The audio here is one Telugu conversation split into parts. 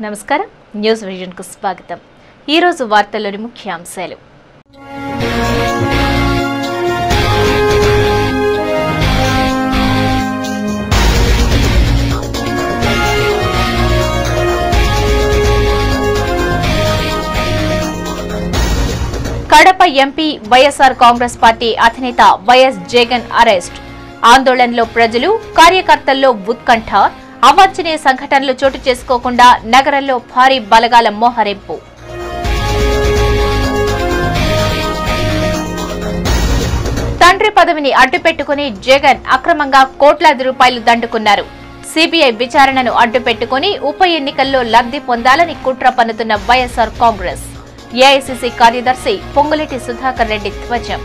నమస్కారం న్యూస్ విజన్ కు స్వాగతం। ఈ రోజు వార్తల్లోని ముఖ్యాంశాలు। కడప ఎంపీ వైఎస్ఆర్ కాంగ్రెస్ పార్టీ అధినేత వైఎస్ జగన్ అరెస్ట్। ఆందోళనలో ప్రజలు, కార్యకర్తల్లో ఉత్కంఠ। అవాంఛనీయ సంఘటనలు చోటు చేసుకోకుండా నగరంలో భారీ బలగాల మోహరింపు। తండ్రి పదవిని అడ్డుపెట్టుకుని జగన్ అక్రమంగా కోట్లాది రూపాయలు దండుకున్నారు। సిబిఐ విచారణను అడ్డుపెట్టుకుని ఉప ఎన్నికల్లో లబ్ధి పొందాలని కుట్ర పన్నుతున్న వైఎస్ఆర్ కాంగ్రెస్। ఏఐసీసీ కార్యదర్శి పొంగులేటి సుధాకర్ రెడ్డి ధ్వజం।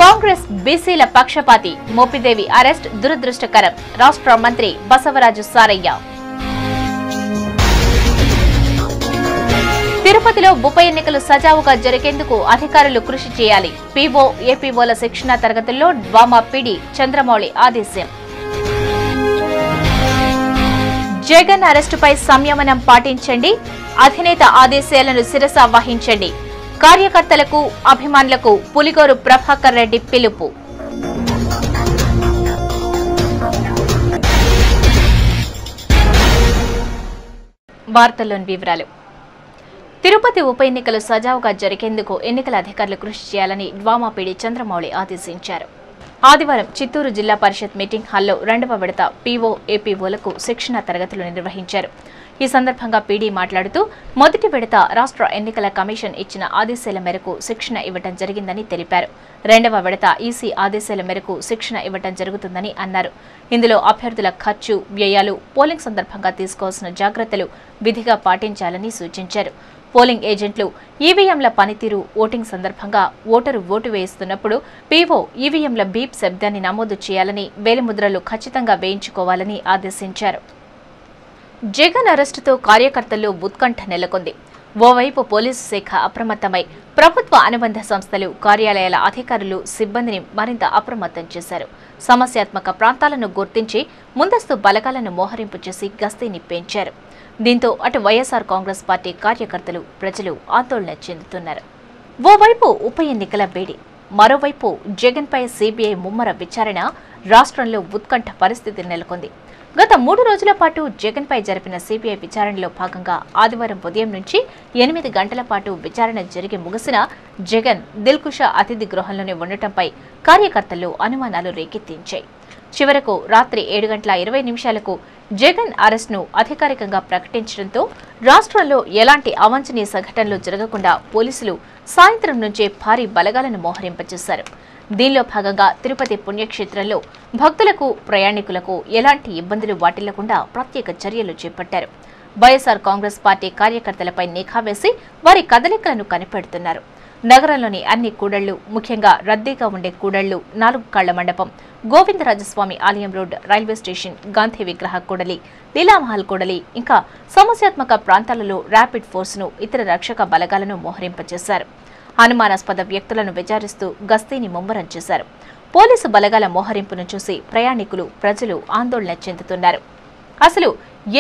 కాంగ్రెస్ బీసీల పక్షపాతి మోపిదేవి అరెస్ట్ దురదృష్టకరం। రాష్ట్ర మంత్రి బసవరాజు సారయ్య। తిరుపతిలో ఉప ఎన్నికలు సజావుగా జరిగేందుకు అధికారులు కృషి చేయాలి। పీఓ, ఏపీఓల శిక్షణా తరగతుల్లో డ్వామా పీడీ చంద్రమౌళి ఆదేశం। జగన్ అరెస్టుపై సంయమనం పాటించండి, అధినేత ఆదేశాలను శిరస వహించండి। కార్యకర్తలకు, అభిమానులకు పులిగోరు ప్రభాకర్ రెడ్డి పిలుపు। వార్తల్లోని వివరాలు। తిరుపతి ఉప ఎన్నికలు సజావుగా జరిగేందుకు ఎన్నికల అధికారులు కృషి చేయాలని డ్వామా పీడీ చంద్రమౌళి ఆదేశించారు। ఆదివారం చిత్తూరు జిల్లా పరిషత్ మీటింగ్ హాల్లో 2వ విడత పీఓ, ఏపీఓలకు శిక్షణ తరగతులు నిర్వహించారు। ఈ సందర్భంగా పీడీ మాట్లాడుతూ మొదటి విడత రాష్ట్ర ఎన్నికల కమిషన్ ఇచ్చిన ఆదేశాల మేరకు శిక్షణ ఇవ్వడం జరిగిందని తెలిపారు। 2వ విడత ఈసీ ఆదేశాల మేరకు శిక్షణ ఇవ్వడం జరుగుతుందని అన్నారు। ఇందులో అభ్యర్థుల ఖర్చు, వ్యయాలు, పోలింగ్ సందర్భంగా తీసుకోవాల్సిన జాగ్రత్తలు విధిగా పాటించాలని సూచించారు। పోలింగ్ ఏజెంట్లు ఈవీఎంల పనితీరు, ఓటింగ్ సందర్భంగా ఓటరు ఓటు వేస్తున్నప్పుడు పీఓ ఈవీఎంల బీప్ శబ్దాన్ని నమోదు చేయాలని, వేలిముద్రలు ఖచ్చితంగా వేయించుకోవాలని ఆదేశించారు। జగన్ అరెస్టుతో కార్యకర్తల్లో ఉత్కంఠ నెలకొంది। ఓవైపు పోలీసు శాఖ అప్రమత్తమై ప్రభుత్వ అనుబంధ సంస్థలు, కార్యాలయాల అధికారులు, సిబ్బందిని మరింత అప్రమత్తం చేశారు। సమస్యాత్మక ప్రాంతాలను గుర్తించి ముందస్తు బలగాలను మోహరింపు చేసి గస్తీని పెంచారు। దీంతో అటు వైఎస్ఆర్ కాంగ్రెస్ పార్టీ కార్యకర్తలు, ప్రజలు ఆందోళన చెందుతున్నారు। ఓవైపు ఉప ఎన్నికల వేడి, మరోవైపు జగన్పై సిబిఐ ముమ్మర విచారణ, రాష్ట్రంలో ఉత్కంఠ పరిస్థితి నెలకొంది। గత 3 రోజుల పాటు జగన్పై జరిపిన సిబిఐ విచారణలో భాగంగా ఆదివారం ఉదయం నుంచి 8 గంటల పాటు విచారణ జరిగి ముగిసిన జగన్ దిల్కుషా అతిథి గృహంలోనే ఉండటంపై కార్యకర్తల్లో అనుమానాలు రేకెత్తించాయి। చివరకు రాత్రి 7:20 జగన్ అరెస్ట్ను అధికారికంగా ప్రకటించడంతో రాష్ట్రంలో ఎలాంటి అవాంఛనీయ సంఘటనలు జరగకుండా పోలీసులు సాయంత్రం నుంచే భారీ బలగాలను మోహరింపచేశారు। దీనిలో భాగంగా తిరుపతి పుణ్యక్షేత్రంలో భక్తులకు, ప్రయాణికులకు ఎలాంటి ఇబ్బందులు వాటిల్లకుండా ప్రత్యేక చర్యలు చేపట్టారు। వైఎస్ఆర్ కాంగ్రెస్ పార్టీ కార్యకర్తలపై నిఘా వేసి వారి కదలికలను కనిపెడుతున్నారు। నగరంలోని అన్ని కూడళ్లు, ముఖ్యంగా రద్దీగా ఉండే కూడళ్లు, 4 కాళ్ల మండపం, గోవిందరాజస్వామి ఆలయం రోడ్, రైల్వే స్టేషన్, గాంధీ విగ్రహ కూడలి, లీలామహల్ కూడలి, ఇంకా సమస్యాత్మక ప్రాంతాలలో ర్యాపిడ్ ఫోర్స్ను, ఇతర రక్షక బలగాలను మోహరింపచేశారు। అనుమానాస్పద వ్యక్తులను విచారిస్తూ గస్తీని ముమ్మరం చేశారు। పోలీసు బలగాల మోహరింపును చూసి ప్రయాణికులు, ప్రజలు ఆందోళన చెందుతున్నారు। అసలు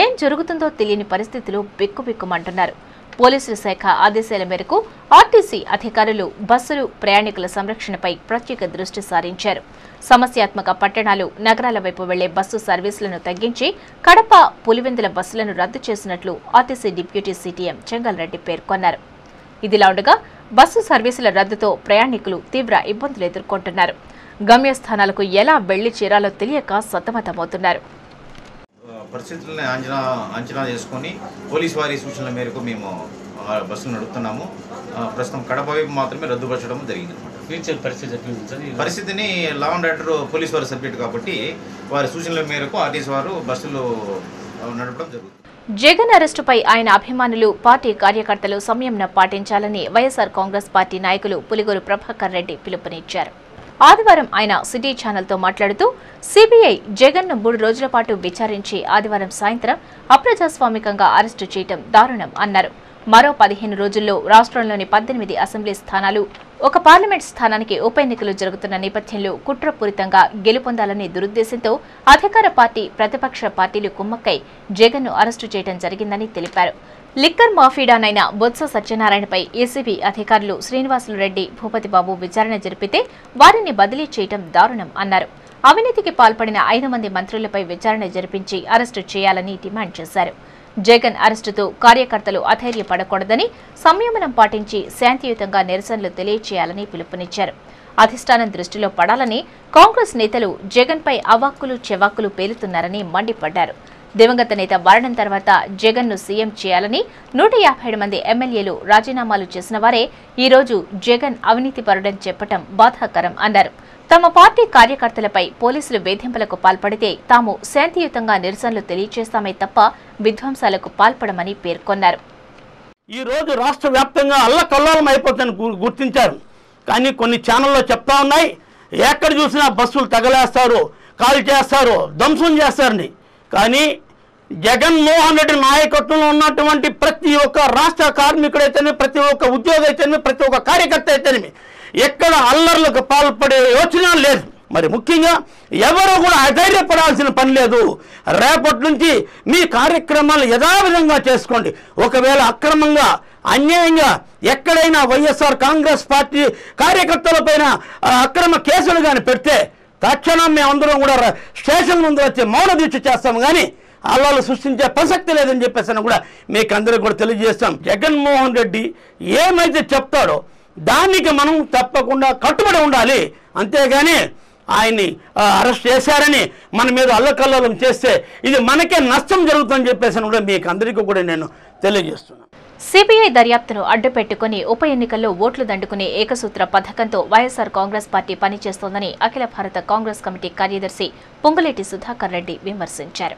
ఏం జరుగుతుందో తెలియని పరిస్థితిలో బిక్కుబిక్కుమంటున్నారు। పోలీసుల శాఖ ఆదేశాల మేరకు ఆర్టీసీ అధికారులు బస్సులు, ప్రయాణికుల సంరక్షణపై ప్రత్యేక దృష్టి సారించారు। సమస్యాత్మక పట్టణాలు, నగరాల వైపు వెళ్లే బస్సు సర్వీసులను తగ్గించి కడప, పులివెందుల బస్సులను రద్దు చేసినట్లు RTC deputy CTM Chengal Reddy పేర్కొన్నారు। ఇదిలా ఉండగా బస్సు సర్వీసుల రద్దుతో ప్రయాణికులు తీవ్ర ఇబ్బందులు ఎదుర్కొంటున్నారు। గమ్యస్థానాలకు ఎలా వెళ్లి చేరాలో తెలియక సతమతమవుతున్నారు। పరిస్థితులను అంచనా చేసుకొని పోలీసు వారి సూచనల మేరకు మేము బస్సులు నడుపుతున్నాము। ప్రస్తుతం కడప వైపు మాత్రమే రద్దుపరచడం జరిగింది అనమాట। పరిస్థితిని లా అండ్ ఆర్డర్ పోలీసు వారి సబ్జెక్ట్ కాబట్టి వారి సూచనల మేరకు ఆర్టీసీ వారు బస్సులు నడపడం జరుగుతుంది। జగన్ అరెస్టుపై ఆయన అభిమానులు, పార్టీ కార్యకర్తలు సంయమనం పాటించాలని వైఎస్ఆర్ కాంగ్రెస్ పార్టీ నాయకులు పులిగోరు ప్రభాకర్ రెడ్డి పిలుపునిచ్చారు। ఆదివారం ఆయన సిటీ ఛానల్తో మాట్లాడుతూ సిబిఐ జగన్ను 3 రోజుల పాటు విచారించి ఆదివారం సాయంత్రం అప్రజాస్వామికంగా అరెస్టు చేయడం దారుణం అన్నారు। మరో 15 రోజుల్లో రాష్ట్రంలోని 18 అసెంబ్లీ స్థానాలు, ఒక పార్లమెంట్ స్థానానికి ఉప ఎన్నికలు జరుగుతున్న నేపథ్యంలో కుట్రపూరితంగా గెలుపొందాలనే దురుద్దేశంతో అధికార పార్టీ, ప్రతిపక్ష పార్టీలు కుమ్మక్కై జగన్ను అరెస్టు చేయడం జరిగిందని తెలిపారు. లిక్కర్ మాఫియానైన బొత్స సత్యనారాయణపై ఏసీబీ అధికారులు శ్రీనివాసులు రెడ్డి, భూపతిబాబు విచారణ జరిపితే వారిని బదిలీ చేయడం దారుణం అన్నారు. అవినీతికి పాల్పడిన 5 మంది మంత్రులపై విచారణ జరిపించి అరెస్టు చేయాలని డిమాండ్ చేశారు. జగన్ అరెస్టుతో కార్యకర్తలు అధైర్యపడకూడదని, సంయమనం పాటించి శాంతియుతంగా నిరసనలు తెలియచేయాలని పిలుపునిచ్చారు. అధిష్టానం దృష్టిలో పడాలని కాంగ్రెస్ నేతలు జగన్పై అవాక్కులు చెవాక్కులు పేలుతున్నారని మండిపడ్డారు. దివంగత నేత మరణం తర్వాత జగన్ను సీఎం చేయాలని 157 మంది ఎమ్మెల్యేలు రాజీనామాలు చేసిన వారే ఈ రోజు జగన్ అవినీతిపరుడని చెప్పడం బాధాకరం అన్నారు. తమ పార్టీ కార్యకర్తలపై పోలీసులు వేధింపులకు పాల్పడితే తాము శాంతియుతంగా నిరసనలు తెలియజేస్తామే తప్ప విధ్వంసాలకు పాల్పడమని పేర్కొన్నారు. ఈ రోజు రాష్ట్ర వ్యాప్తంగా అల్లకల్లోలం అయిపోతుందని గుర్తించారు. కానీ కొన్ని ఛానల్లో చెప్తా ఉన్నాయి, ఎక్కడ చూసినా బస్సులు తగలేస్తారు, కాల్ చేస్తారు, ధ్వంసం చేస్తారని. కానీ జగన్మోహన్ రెడ్డి నాయకత్వంలో ఉన్నటువంటి ప్రతి ఒక్క రాష్ట్ర కార్మికుడైతేనే, ప్రతి ఒక్క ఉద్యోగి అయితేనే, ప్రతి ఒక్క కార్యకర్త అయితేనేమి ఎక్కడ అల్లర్లకు పాల్పడే యోచన లేదు. మరి ముఖ్యంగా ఎవరు కూడా అధైర్యపడాల్సిన పని లేదు. రేపటి నుంచి మీ కార్యక్రమాలు యథావిధంగా చేసుకోండి. ఒకవేళ అక్రమంగా, అన్యాయంగా ఎక్కడైనా వైఎస్ఆర్ కాంగ్రెస్ పార్టీ కార్యకర్తలపైన అక్రమ కేసులు కానీ పెడితే తక్షణం మేమందరం కూడా స్టేషన్ ముందు వచ్చి మౌన దీక్ష చేస్తాం. కానీ అల్లాలు సృష్టించే ప్రసక్తి లేదని చెప్పేసి కూడా మీకు అందరికీ కూడా తెలియజేస్తాం. జగన్మోహన్ రెడ్డి ఏమైతే చెప్తాడో దానికి మనం తప్పకుండా కట్టుబడి ఉండాలి. అంతేగాని ఆయన్ని అరెస్ట్ చేశారని మన మీద అల్లకల్లోలం చేస్తే ఇది మనకే నష్టం జరుగుతుందని చెప్పేసి కూడా మీకు అందరికీ కూడా నేను తెలియజేస్తున్నాను. సిబిఐ దర్యాప్తును అడ్డుపెట్టుకుని ఉప ఎన్నికల్లో ఓట్లు దండుకునే ఏకసూత్ర పథకంతో వైఎస్ఆర్ కాంగ్రెస్ పార్టీ పనిచేస్తోందని అఖిల భారత కాంగ్రెస్ కమిటీ కార్యదర్శి పొంగులేటి సుధాకర్ రెడ్డి విమర్శించారు.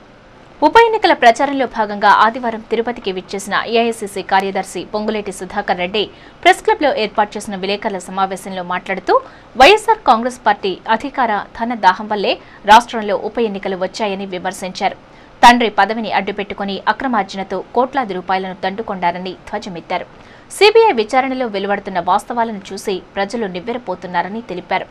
ఉప ఎన్నికల ప్రచారంలో భాగంగా ఆదివారం తిరుపతికి విచ్చేసిన ఏఐసీసీ కార్యదర్శి పొంగులేటి సుధాకర్ రెడ్డి ప్రెస్ క్లబ్లో ఏర్పాటు చేసిన విలేకరుల సమావేశంలో మాట్లాడుతూ వైఎస్ఆర్ కాంగ్రెస్ పార్టీ అధికార ధన దాహం వల్లే రాష్ట్రంలో ఉప ఎన్నికలు వచ్చాయని విమర్శించారు. తండ్రి పదవిని అడ్డుపెట్టుకుని అక్రమార్జనతో కోట్లాది రూపాయలను దండుకొండారని ధ్వజమెత్తారు. సిబిఐ విచారణలో వెలువడుతున్న వాస్తవాలను చూసి ప్రజలు నివ్వెరపోతున్నారని తెలిపారు.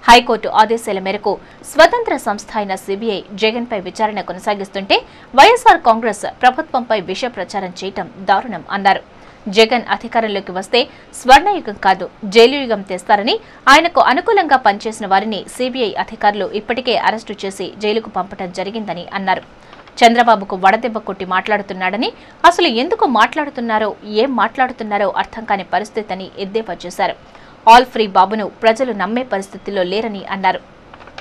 హైకోర్టు ఆదేశాల మేరకు స్వతంత్ర సంస్థ అయిన సిబిఐ జగన్పై విచారణ కొనసాగిస్తుంటే వైఎస్ఆర్ కాంగ్రెస్ ప్రభుత్వంపై విష ప్రచారం చేయటం దారుణం అన్నారు. జగన్ అధికారంలోకి వస్తే స్వర్ణయుగం కాదు, జైలు యుగం తెస్తారని, ఆయనకు అనుకూలంగా పనిచేసిన వారిని సిబిఐ అధికారులు ఇప్పటికే అరెస్టు చేసి జైలుకు పంపడం జరిగిందని అన్నారు. చంద్రబాబుకు వడదెబ్బ కొట్టి మాట్లాడుతున్నాడని, అసలు ఎందుకు మాట్లాడుతున్నారో, ఏం మాట్లాడుతున్నారో అర్థం కాని పరిస్థితి అని ఎద్దేవా చేశారు. ఆల్ ఫ్రీ బాబును ప్రజలు నమ్మే పరిస్థితిలో లేరని అన్నారు.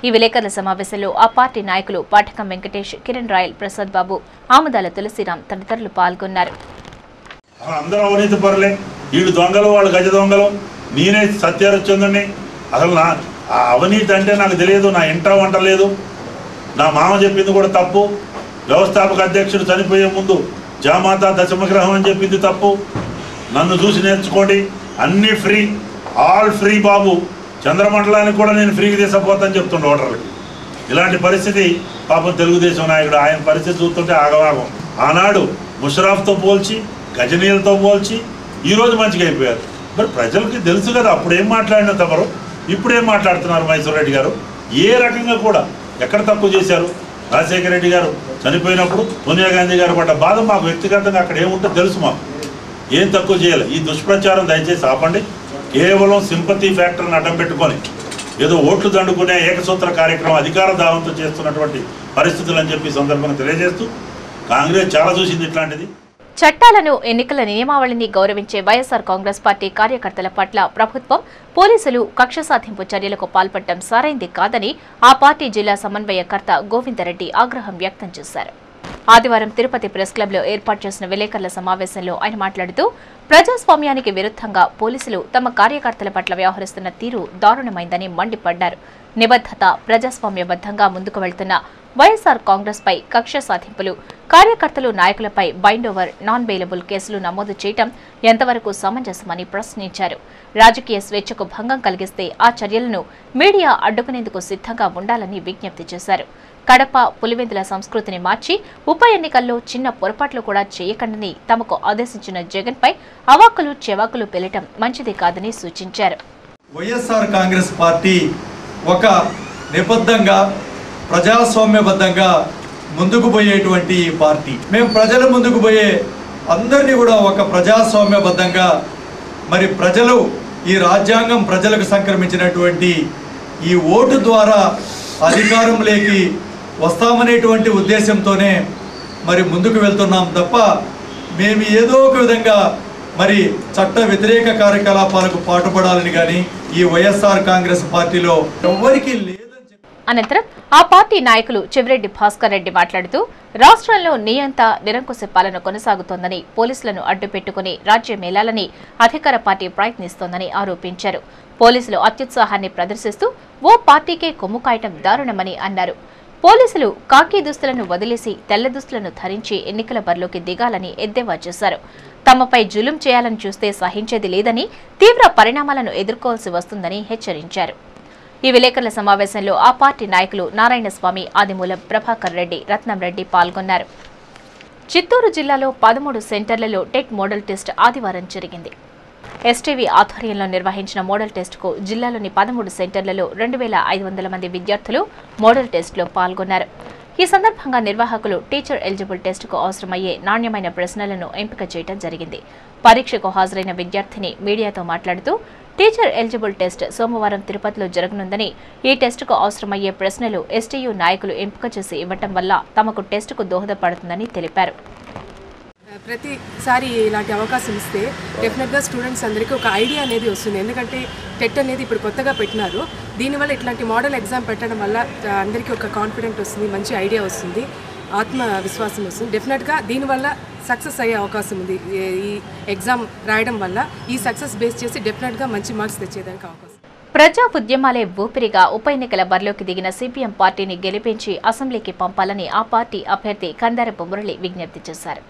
ఈ విలేకరుల సమావేశంలో ఆ పార్టీ నాయకులు పాఠకం వెంకటేష్, కిరణ్ రాయల్, ప్రసాద్ బాబు, ఆముదాల తులసిరామ్ తదితరులు పాల్గొన్నారు. అందరూ అవినీతి పరులే, వీళ్ళు దొంగలు, వాళ్ళు గజ దొంగలు, నేనే సత్యహరిశ్చంద్రుడిని. అసలు నా అవినీతి అంటే నాకు తెలియదు, నా ఇంట వంట లేదు, నా మామ చెప్పింది కూడా తప్పు, వ్యవస్థాపక అధ్యక్షుడు చనిపోయే ముందు జామాత దశమగ్రహం అని చెప్పింది తప్పు, నన్ను చూసి నేర్చుకోండి, అన్నీ ఫ్రీ, ఆల్ ఫ్రీ బాబు, చంద్రమండలానికి కూడా నేను ఫ్రీగా తీసుకుపోతాను చెప్తుండే ఓటర్లకి. ఇలాంటి పరిస్థితి పాపం తెలుగుదేశం నాయకుడు, ఆయన పరిస్థితి చూస్తుంటే ఆగవాగం. ఆనాడు ముషరాఫ్తో పోల్చి, గజనీలతో పోల్చి ఈరోజు మంచిగా అయిపోయారు. మరి ప్రజలకి తెలుసు కదా అప్పుడు ఏం మాట్లాడిన తమరు, ఇప్పుడు ఏం మాట్లాడుతున్నారు మైసూర్ రెడ్డి గారు. ఏ రకంగా కూడా ఎక్కడ తక్కువ చేశారు. రాజశేఖర రెడ్డి గారు చనిపోయినప్పుడు సోనియా గాంధీ గారు పడ్డ బాధ మాకు వ్యక్తిగతంగా అక్కడ ఏముంటో తెలుసు. మాకు ఏం తక్కువ చేయాలి. ఈ దుష్ప్రచారం దయచేసి ఆపండి. కేవలం సింపతి ఫ్యాక్టర్ని అడ్డం పెట్టుకొని ఏదో ఓట్లు దండుకునే ఏకసూత్ర కార్యక్రమం అధికార దావంతో చేస్తున్నటువంటి పరిస్థితులు అని చెప్పి సందర్భంగా తెలియజేస్తూ, కాంగ్రెస్ చాలా చూసింది ఇట్లాంటిది. చట్టాలను, ఎన్నికల నియమావళిని గౌరవించే వైఎస్ఆర్ కాంగ్రెస్ పార్టీ కార్యకర్తల పట్ల ప్రభుత్వం, పోలీసులు కక్ష సాధింపు చర్యలకు పాల్పడటం సరైంది కాదని ఆ పార్టీ జిల్లా సమన్వయకర్త గోవిందరెడ్డి ఆగ్రహం వ్యక్తం చేశారు. ఆదివారం తిరుపతి ప్రెస్ క్లబ్లో ఏర్పాటు చేసిన విలేకరుల సమావేశంలో ఆయన మాట్లాడుతూ ప్రజాస్వామ్యానికి విరుద్ధంగా పోలీసులు తమ కార్యకర్తల పట్ల వ్యవహరిస్తున్న తీరు దారుణమైందని మండిపడ్డారు. నిబద్ధత, ప్రజాస్వామ్యబద్ధంగా ముందుకు వెళ్తున్న వైఎస్ఆర్ కాంగ్రెస్ పై కక్ష సాధింపులు, కార్యకర్తలు, నాయకులపై బైండ్ ఓవర్, నాన్ బెయిలబుల్ కేసులు నమోదు చేయడం ఎంతవరకు సమంజసమని ప్రశ్నించారు. రాజకీయ స్వేచ్ఛకు భంగం కలిగిస్తే ఆ చర్యలను మీడియా అడ్డుకునేందుకు సిద్ధంగా ఉండాలని విజ్ఞప్తి చేశారు. కడప పులివెందుల సంస్కృతిని మార్చి ఉప ఎన్నికల్లో చిన్న పొరపాట్లు కూడా చేయకండని తమకు ఆదేశించిన జగన్పై అవాకులు చెవాకులు పెళ్లటం మంచిది కాదని సూచించారు. వైఎస్ఆర్ కాంగ్రెస్ పార్టీ ఒక నిబద్ధంగా ప్రజాస్వామ్యబద్ధంగా ముందుకు పోయేటువంటి పార్టీ. మేము ప్రజల ముందుకు పోయే అందరినీ కూడా ఒక ప్రజాస్వామ్యబద్ధంగా మరి ప్రజలు ఈ రాజ్యాంగం ప్రజలకు సంక్రమించినటువంటి ఈ ఓటు ద్వారా అధికారంలోకి వస్తామనేటువంటి ఉద్దేశంతోనే మరి ముందుకు వెళ్తున్నాం తప్ప మేము ఏదో ఒక విధంగా మరి చట్ట వ్యతిరేక కార్యకలాపాలకు పాటుపడాలని కానీ ఈ వైఎస్ఆర్ కాంగ్రెస్ పార్టీలో ఎవరికీ లేదని. అనంతరం ఆ పార్టీ నాయకులు చెవిరెడ్డి భాస్కర్ రెడ్డి మాట్లాడుతూ రాష్ట్రంలో నియంత నిరంకుశ పాలన కొనసాగుతోందని, పోలీసులను అడ్డుపెట్టుకుని రాజ్యమేలాలని అధికార పార్టీ ప్రయత్నిస్తోందని ఆరోపించారు. పోలీసులు అత్యుత్సాహాన్ని ప్రదర్శిస్తూ ఓ పార్టీకే కొమ్ము కాయటం దారుణమని అన్నారు. పోలీసులు కాకీ దుస్తులను వదిలేసి తెల్ల దుస్తులను ధరించి ఎన్నికల బరిలోకి దిగాలని ఎద్దేవా చేశారు. తమపై జులుం చేయాలని చూస్తే సహించేది లేదని, తీవ్ర పరిణామాలను ఎదుర్కోవాల్సి వస్తుందని హెచ్చరించారు. ఈ విలేకరుల సమావేశంలో ఆ పార్టీ నాయకులు నారాయణస్వామి, ఆదిమూలం, ప్రభాకర్ రెడ్డి, రత్నం రెడ్డి పాల్గొన్నారు. చిత్తూరు జిల్లాలో 13 సెంటర్లలో టెట్ మోడల్ టెస్ట్ ఆదివారం జరిగింది. ఎస్టీవీ ఆధ్వర్యంలో నిర్వహించిన మోడల్ టెస్టుకు జిల్లాలోని 13 సెంటర్లలో 2500 మంది విద్యార్థులు మోడల్ టెస్టులో పాల్గొన్నారు. ఈ సందర్భంగా నిర్వాహకులు టీచర్ ఎలిజిబుల్ టెస్టుకు అవసరమయ్యే నాణ్యమైన ప్రశ్నలను ఎంపిక చేయడం జరిగింది. పరీక్షకు హాజరైన విద్యార్థిని మీడియాతో మాట్లాడుతూ టీచర్ ఎలిజిబుల్ టెస్ట్ సోమవారం తిరుపతిలో జరగనుందని, ఈ టెస్టుకు అవసరమయ్యే ప్రశ్నలు ఎస్టీయూ నాయకులు ఎంపిక చేసి ఇవ్వటం వల్ల తమకు టెస్టుకు దోహదపడుతుందని తెలిపారు. ప్రతిసారి ఇలాంటి అవకాశం ఇస్తే డెఫినెట్గా స్టూడెంట్స్ అందరికీ ఒక ఐడియా అనేది వస్తుంది. ఎందుకంటే టెట్ అనేది ఇప్పుడు కొత్తగా పెట్టినారు. దీనివల్ల ఇట్లాంటి మోడల్ ఎగ్జామ్ పెట్టడం వల్ల అందరికీ ఒక కాన్ఫిడెంట్ వస్తుంది, మంచి ఐడియా వస్తుంది, ఆత్మవిశ్వాసం వస్తుంది. డెఫినెట్గా దీనివల్ల సక్సెస్ అయ్యే అవకాశం ఉంది. ఈ ఎగ్జామ్ రాయడం వల్ల ఈ సక్సెస్ బేస్ చేసి డెఫినెట్గా మంచి మార్క్స్ తెచ్చేదానికి అవకాశం. ప్రజా ఉద్యమాలే ఊపిరిగా ఉప ఎన్నికల బరిలోకి దిగిన సిపిఎం పార్టీని గెలిపించి అసెంబ్లీకి పంపాలని ఆ పార్టీ అభ్యర్థి కందారపు మురళి విజ్ఞప్తి చేశారు.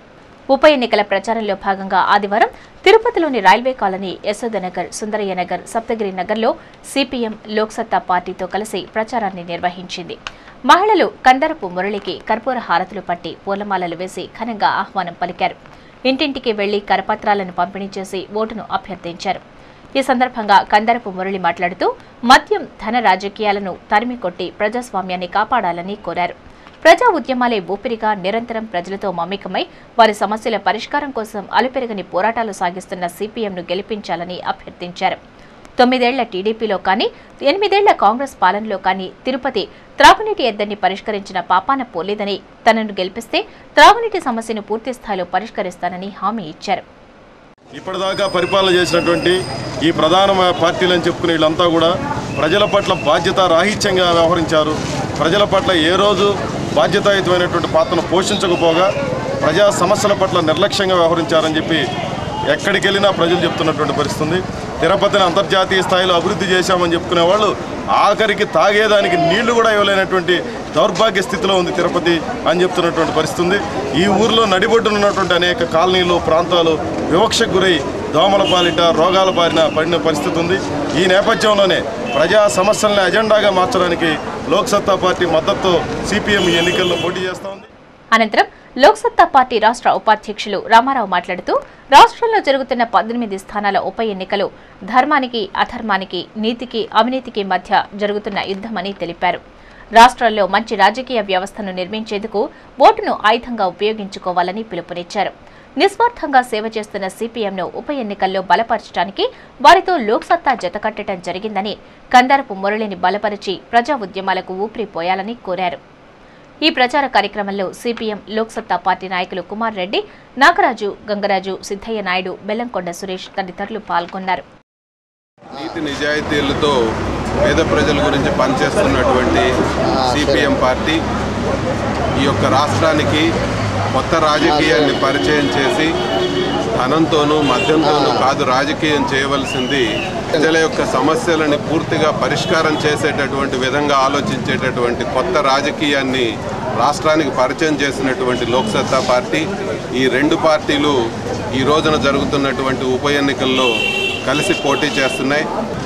ఉప ఎన్నికల ప్రచారంలో భాగంగా ఆదివారం తిరుపతిలోని రైల్వే కాలనీ, యశోదనగర్, సుందరయ్య నగర్, సప్తగిరి నగర్లో సిపిఎం లోక్సత్తా పార్టీతో కలిసి ప్రచారాన్ని నిర్వహించింది. మహిళలు కందరపు మురళికి కర్పూర హారతులు పట్టి పూలమాలలు వేసి ఘనంగా ఆహ్వానం పలికారు. ఇంటింటికి వెళ్లి కరపత్రాలను పంపిణీ చేసి ఓటును అభ్యర్థించారు. ఈ సందర్భంగా కందరపు మురళి మాట్లాడుతూ మద్యం, ధన రాజకీయాలను తరిమికొట్టి ప్రజాస్వామ్యాన్ని కాపాడాలని కోరారు. ప్రజా ఉద్యమాలే ఊపిరిగా నిరంతరం ప్రజలతో మమేకమై వారి సమస్యల పరిష్కారం కోసం అలుపెరగని పోరాటాలు సాగిస్తున్న సిపిఎంను గెలిపించాలని అభ్యర్థించారు. 9 ఏళ్ల టీడీపీలో కానీ 8 ఏళ్ల కాంగ్రెస్ పాలనలో కానీ తిరుపతి త్రాగునీటి ఎద్దడిని పరిష్కరించిన పాపాన పోలేదని, తనను గెలిపిస్తే త్రాగునీటి సమస్యను పూర్తి స్థాయిలో పరిష్కరిస్తానని హామీ ఇచ్చారు. ఇప్పటిదాకా పరిపాలన చేసినటువంటి ఈ ప్రధాన పార్టీలని చెప్పుకునే వీళ్ళంతా కూడా ప్రజల పట్ల బాధ్యత రాహిత్యంగా వ్యవహరించారు. ప్రజల పట్ల ఏ రోజు బాధ్యతాయుతమైనటువంటి పాత్రను పోషించకపోగా ప్రజా సమస్యల పట్ల నిర్లక్ష్యంగా వ్యవహరించారని చెప్పి ఎక్కడికి వెళ్ళినా ప్రజలు చెప్తున్నటువంటి పరిస్థితి. తిరుపతిని అంతర్జాతీయ స్థాయిలో అభివృద్ధి చేశామని చెప్పుకునే వాళ్ళు ఆఖరికి తాగేదానికి నీళ్లు కూడా ఇవ్వలేనటువంటి దౌర్భాగ్య స్థితిలో ఉంది తిరుపతి అని చెప్తున్నటువంటి పరిస్థితి. ఈ ఊరిలో నడిబొడ్డున ఉన్నటువంటి అనేక కాలనీలు, ప్రాంతాలు వివక్షకు గురై దోమల పాలిట, రోగాల పడిన పరిస్థితి ఉంది. ఈ నేపథ్యంలోనే ప్రజా సమస్యలను అజెండాగా మార్చడానికి లోక్సత్తా పార్టీ మద్దతుతో సిపిఎం ఎన్నికల్లో పోటీ చేస్తా ఉంది. అనంతరం లోక్సత్తా పార్టీ రాష్ట్ర ఉపాధ్యక్షులు రామారావు మాట్లాడుతూ రాష్ట్రంలో జరుగుతున్న 18 స్థానాల ఉప ఎన్నికలు ధర్మానికి, అధర్మానికి, నీతికి, అవినీతికి మధ్య జరుగుతున్న యుద్ధమని తెలిపారు. రాష్ట్రాల్లో మంచి రాజకీయ వ్యవస్థను నిర్మించేందుకు ఓటును ఆయుధంగా ఉపయోగించుకోవాలని పిలుపునిచ్చారు. నిస్వార్థంగా సేవ చేస్తున్న సిపిఎంను ఉప ఎన్నికల్లో బలపరచడానికి వారితో లోక్సత్తా జతకట్టడం జరిగిందని, కందారపు మురళిని బలపరిచి ప్రజా ఉద్యమాలకు ఊపిరిపోయాలని కోరారు. ఈ ప్రచార కార్యక్రమంలో సిపిఎం లోక్సత్తా పార్టీ నాయకులు కుమార్ రెడ్డి, నాగరాజు, గంగరాజు, సిద్ధయ్య నాయుడు, బెల్లంకొండ సురేష్ తదితరులు పాల్గొన్నారు. నీతి నిజాయితీలతో పేద ప్రజల గురించి పనిచేస్తున్నటువంటి సిపిఎం పార్టీ ఈ యొక్క రాష్ట్రానికి కొత్త రాజకీయాన్ని పరిచయం చేసి ధనంతోనూ మద్యంతోనూ కాదు రాజకీయం చేయవలసింది ప్రజల యొక్క సమస్యలని పూర్తిగా పరిష్కారం చేసేటటువంటి విధంగా ఆలోచించేటటువంటి కొత్త రాజకీయాన్ని రాష్ట్రానికి పరిచయం చేసినటువంటి లోక్సత్తా పార్టీ. ఈ రెండు పార్టీలు ఈ రోజున జరుగుతున్నటువంటి ఉప ఎన్నికల్లో కలిసి పోటీ చేస్తున్నాయి.